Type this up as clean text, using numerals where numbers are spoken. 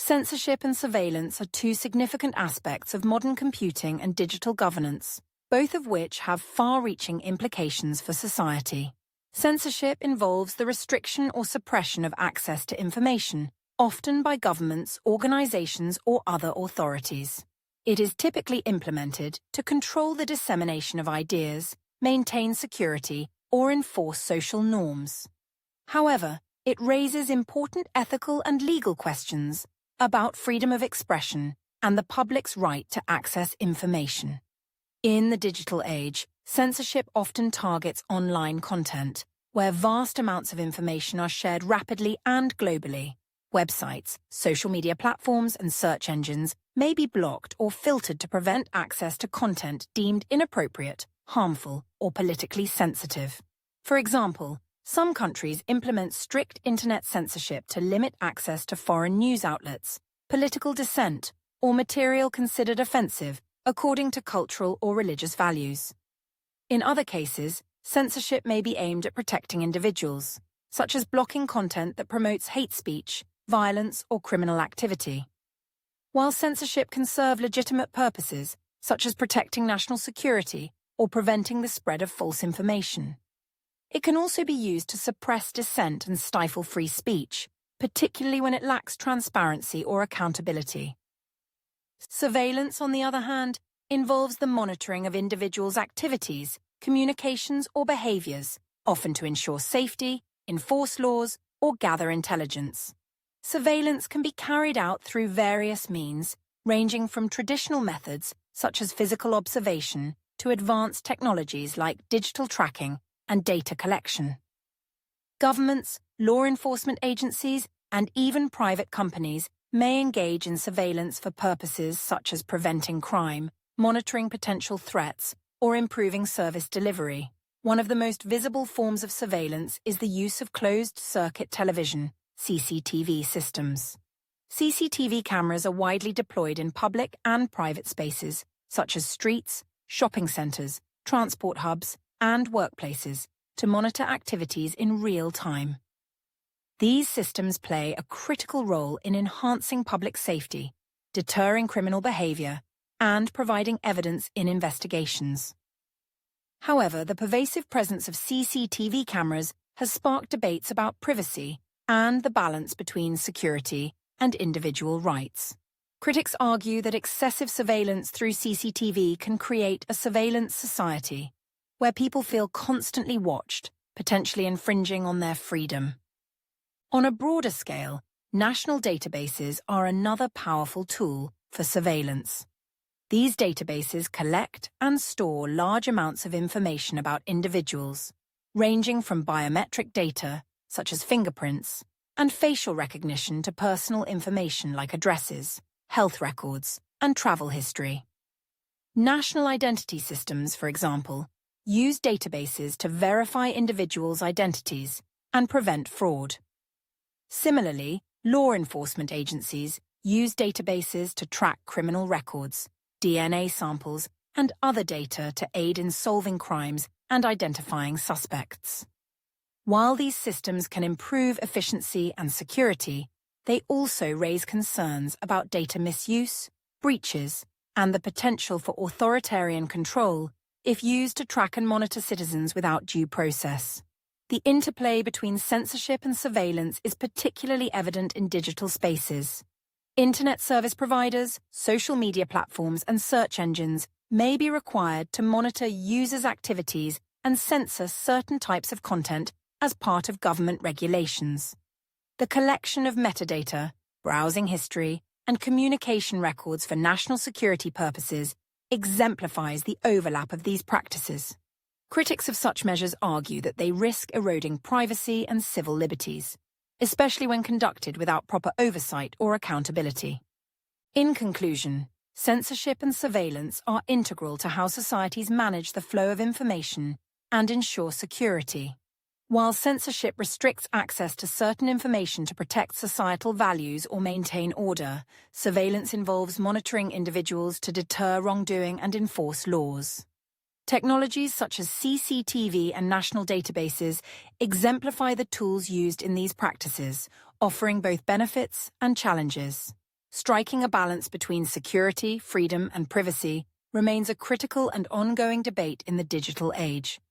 Censorship and surveillance are two significant aspects of modern computing and digital governance, both of which have far-reaching implications for society. Censorship involves the restriction or suppression of access to information, often by governments, organizations, or other authorities. It is typically implemented to control the dissemination of ideas, maintain security, or enforce social norms. However, it raises important ethical and legal questions about freedom of expression and the public's right to access information. In the digital age, censorship often targets online content, where vast amounts of information are shared rapidly and globally. Websites, social media platforms, and search engines may be blocked or filtered to prevent access to content deemed inappropriate, harmful, or politically sensitive. For example, some countries implement strict internet censorship to limit access to foreign news outlets, political dissent, or material considered offensive according to cultural or religious values. In other cases, censorship may be aimed at protecting individuals, such as blocking content that promotes hate speech, violence, or criminal activity. While censorship can serve legitimate purposes, such as protecting national security or preventing the spread of false information, it can also be used to suppress dissent and stifle free speech, particularly when it lacks transparency or accountability. Surveillance, on the other hand, involves the monitoring of individuals' activities, communications, or behaviors, often to ensure safety, enforce laws, or gather intelligence. Surveillance can be carried out through various means, ranging from traditional methods, such as physical observation, to advanced technologies like digital tracking and data collection. Governments, law enforcement agencies, and even private companies may engage in surveillance for purposes such as preventing crime, monitoring potential threats, or improving service delivery. One of the most visible forms of surveillance is the use of closed-circuit television, CCTV systems. CCTV cameras are widely deployed in public and private spaces, such as streets, shopping centers, transport hubs, and workplaces, to monitor activities in real time. These systems play a critical role in enhancing public safety, deterring criminal behavior, and providing evidence in investigations. However, the pervasive presence of CCTV cameras has sparked debates about privacy and the balance between security and individual rights. Critics argue that excessive surveillance through CCTV can create a surveillance society where people feel constantly watched, potentially infringing on their freedom. On a broader scale, national databases are another powerful tool for surveillance. These databases collect and store large amounts of information about individuals, ranging from biometric data, such as fingerprints, and facial recognition to personal information like addresses, health records, and travel history. National identity systems, for example, use databases to verify individuals' identities and prevent fraud. Similarly, law enforcement agencies use databases to track criminal records, DNA samples, and other data to aid in solving crimes and identifying suspects. While these systems can improve efficiency and security, they also raise concerns about data misuse, breaches, and the potential for authoritarian control if used to track and monitor citizens without due process. The interplay between censorship and surveillance is particularly evident in digital spaces. Internet service providers, social media platforms, and search engines may be required to monitor users' activities and censor certain types of content as part of government regulations. The collection of metadata, browsing history, and communication records for national security purposes exemplifies the overlap of these practices. Critics of such measures argue that they risk eroding privacy and civil liberties, especially when conducted without proper oversight or accountability. In conclusion, censorship and surveillance are integral to how societies manage the flow of information and ensure security. While censorship restricts access to certain information to protect societal values or maintain order, surveillance involves monitoring individuals to deter wrongdoing and enforce laws. Technologies such as CCTV and national databases exemplify the tools used in these practices, offering both benefits and challenges. Striking a balance between security, freedom, and privacy remains a critical and ongoing debate in the digital age.